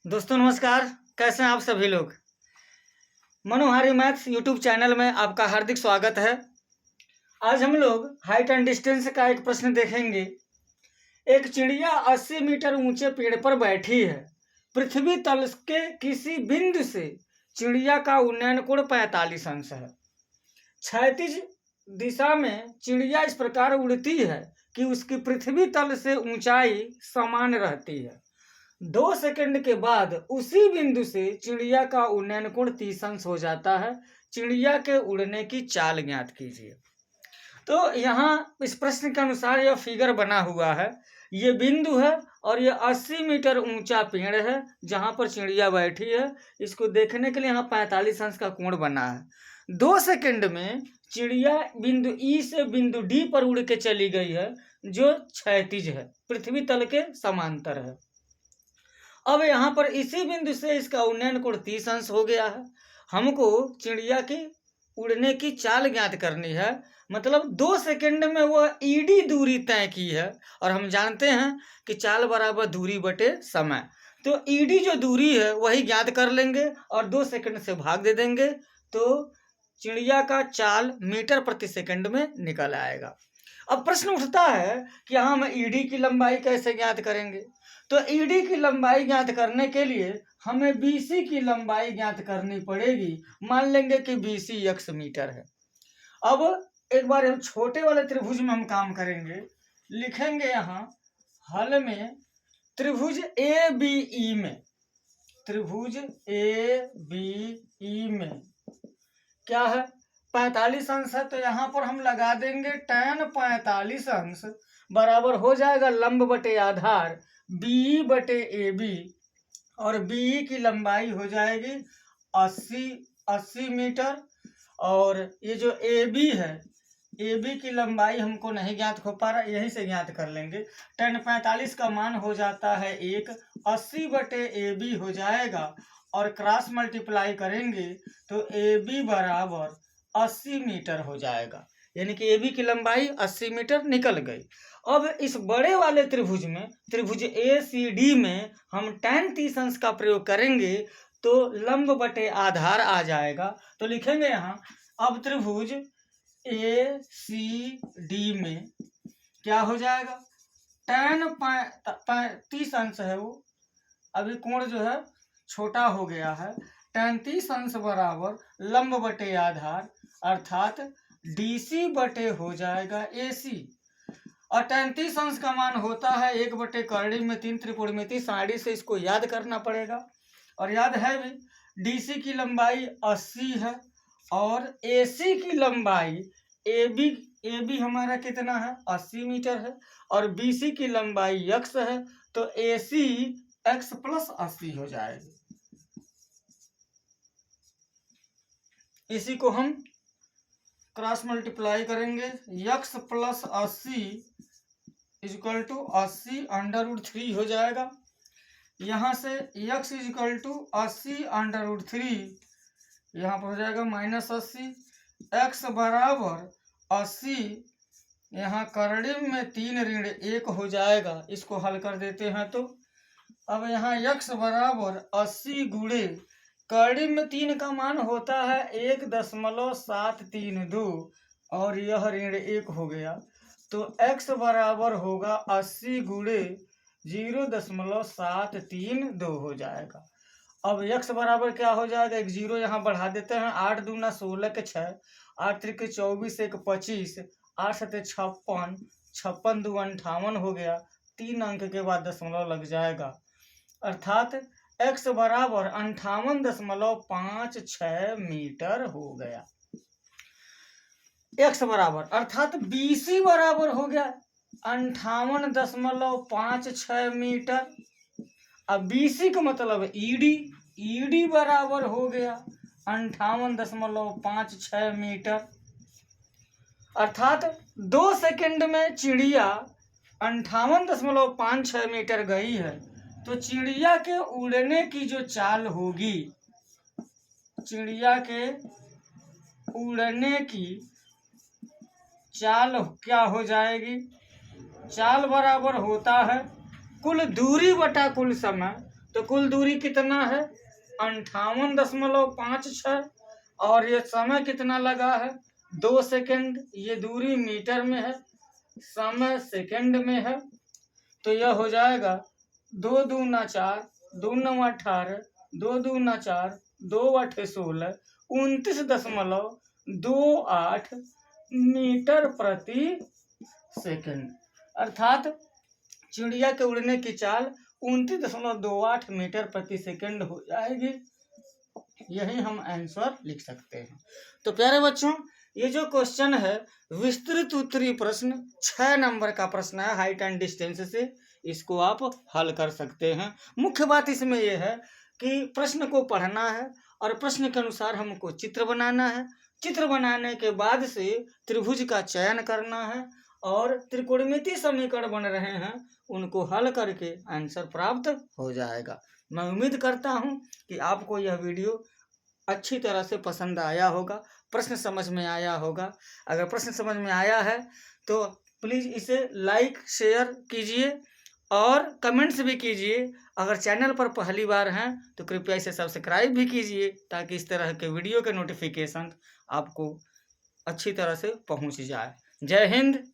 दोस्तों नमस्कार। कैसे हैं आप सभी लोग। मनोहारी मैथ्स यूट्यूब चैनल में आपका हार्दिक स्वागत है। आज हम लोग हाइट एंड डिस्टेंस का एक प्रश्न देखेंगे। एक चिड़िया 80 मीटर ऊंचे पेड़ पर बैठी है। पृथ्वी तल के किसी बिंदु से चिड़िया का उन्नयन कोण 45 अंश है। क्षैतिज दिशा में चिड़िया इस प्रकार उड़ती है कि उसकी पृथ्वी तल से ऊंचाई समान रहती है। 2 सेकंड के बाद उसी बिंदु से चिड़िया का उन्नयन कोण 30 अंश हो जाता है। चिड़िया के उड़ने की चाल ज्ञात कीजिए। तो यहाँ इस प्रश्न के अनुसार यह फिगर बना हुआ है। ये बिंदु है और ये 80 मीटर ऊंचा पेड़ है जहाँ पर चिड़िया बैठी है। इसको देखने के लिए यहाँ 45 अंश का कोण बना है। 2 सेकंड में चिड़िया बिंदु ई से बिंदु डी पर उड़ के चली गई है, जो क्षैतिज है, पृथ्वी तल के समांतर है। अब यहाँ पर इसी बिंदु से इसका उन्नयन कोण 30 अंश हो गया है। हमको चिड़िया की उड़ने की चाल ज्ञात करनी है, मतलब 2 सेकंड में वह ईडी दूरी तय की है और हम जानते हैं कि चाल बराबर दूरी बटे समय। तो ईडी जो दूरी है वही ज्ञात कर लेंगे और 2 सेकंड से भाग दे देंगे तो चिड़िया का चाल मीटर प्रति सेकंड में निकल आएगा। अब प्रश्न उठता है कि यहाँ हम ईडी की लंबाई कैसे ज्ञात करेंगे। तो ईडी की लंबाई ज्ञात करने के लिए हमें बीसी की लंबाई ज्ञात करनी पड़ेगी। मान लेंगे कि बीसी x मीटर है। अब एक बार हम छोटे वाले त्रिभुज में हम काम करेंगे। लिखेंगे यहाँ हल में त्रिभुज ए बी ई में, त्रिभुज ए बी ई में क्या है 45 अंश है। तो यहाँ पर हम लगा देंगे tan 45 अंश बराबर हो जाएगा लंब बटे आधार बी बटे ए बी, और बी की लंबाई हो जाएगी 80 मीटर। और ये जो ए बी है, ए बी की लंबाई हमको नहीं ज्ञात हो पा रहा, यहीं से ज्ञात कर लेंगे। tan 45 का मान हो जाता है 1, 80 बटे ए बी हो जाएगा और क्रॉस मल्टीप्लाई करेंगे तो ए बी बराबर 80 मीटर हो जाएगा, यानी कि ए बी की लंबाई 80 मीटर निकल गई। अब इस बड़े वाले त्रिभुज में, त्रिभुज ए सी डी में हम tan 30 अंश का प्रयोग करेंगे तो लंब बटे आधार आ जाएगा। तो लिखेंगे यहाँ अब त्रिभुज ए सी डी में क्या हो जाएगा tan 30 अंश है, वो अभी कोण जो है छोटा हो गया है। tan 30 अंश बराबर लंब बटे आधार अर्थात डीसी बटे हो जाएगा एसी, और tan 30 अंश का मान होता है 1 बटे करड़ी में 3 त्रिकोणमिति सारणी से इसको याद करना पड़ेगा। और याद है भी डीसी की लंबाई 80 है और एसी की लंबाई ए बी हमारा कितना है 80 मीटर है और बीसी की लंबाई x है, तो एसी x प्लस 80 हो जाएगी। इसी को हम क्रॉस मल्टीप्लाई करेंगे, x प्लस 80 इजकल टू 80 √3 हो जाएगा। यहाँ से x इजकल टू 80 √3 यहाँ पर हो जाएगा -80, x बराबर 80, यहाँ करड़ी में 3 ऋण 1 हो जाएगा। इसको हल कर देते हैं तो अब यहाँ x बराबर 80 गुणे करड़ी में 3 का मान होता है 1.732 और यह ऋण 1 हो गया, तो x बराबर होगा 80 गुणे 0.732 हो जाएगा। अब x बराबर क्या हो जाएगा, एक जीरो यहाँ बढ़ा देते हैं, 8 दूना 16 के 6, 8 त्रिक 24, 1 25, 8 सते 56, 56 दू 58 हो गया। 3 अंक के बाद दशमलव लग जाएगा अर्थात x बराबर 58.56 मीटर हो गया। x बराबर अर्थात BC बराबर हो गया 58.56 मीटर। अब BC का मतलब ED बराबर हो गया 58.56 मीटर। अर्थात 2 सेकंड में चिड़िया 58.56 मीटर गई है। तो चिड़िया के उड़ने की जो चाल होगी, चिड़िया के उड़ने की चाल क्या हो जाएगी, चाल बराबर होता है कुल दूरी बटा कुल समय। तो कुल दूरी कितना है 58.56 और ये समय कितना लगा है 2 सेकंड। ये दूरी मीटर में है, समय सेकंड में है। तो यह हो जाएगा 2 दूना 4, 2 9 18, 2 दूना 4, 2 8 16, 29.28 मीटर प्रति सेकंड। अर्थात चिड़िया के उड़ने की चाल 29.28 मीटर प्रति सेकंड हो जाएगी। यही हम आंसर लिख सकते हैं। तो प्यारे बच्चों, ये जो क्वेश्चन है विस्तृत उत्तरीय प्रश्न 6 नंबर का प्रश्न है हाइट एंड डिस्टेंस से, इसको आप हल कर सकते हैं। मुख्य बात इसमें यह है कि प्रश्न को पढ़ना है और प्रश्न के अनुसार हमको चित्र बनाना है। चित्र बनाने के बाद से त्रिभुज का चयन करना है और त्रिकोणमितीय समीकरण बन रहे हैं उनको हल करके आंसर प्राप्त हो जाएगा। मैं उम्मीद करता हूं कि आपको यह वीडियो अच्छी तरह से पसंद आया होगा, प्रश्न समझ में आया होगा। अगर प्रश्न समझ में आया है तो प्लीज़ इसे लाइक शेयर कीजिए और कमेंट्स भी कीजिए। अगर चैनल पर पहली बार हैं तो कृपया इसे सब्सक्राइब भी कीजिए ताकि इस तरह के वीडियो के नोटिफिकेशन आपको अच्छी तरह से पहुंच जाए। जय हिंद।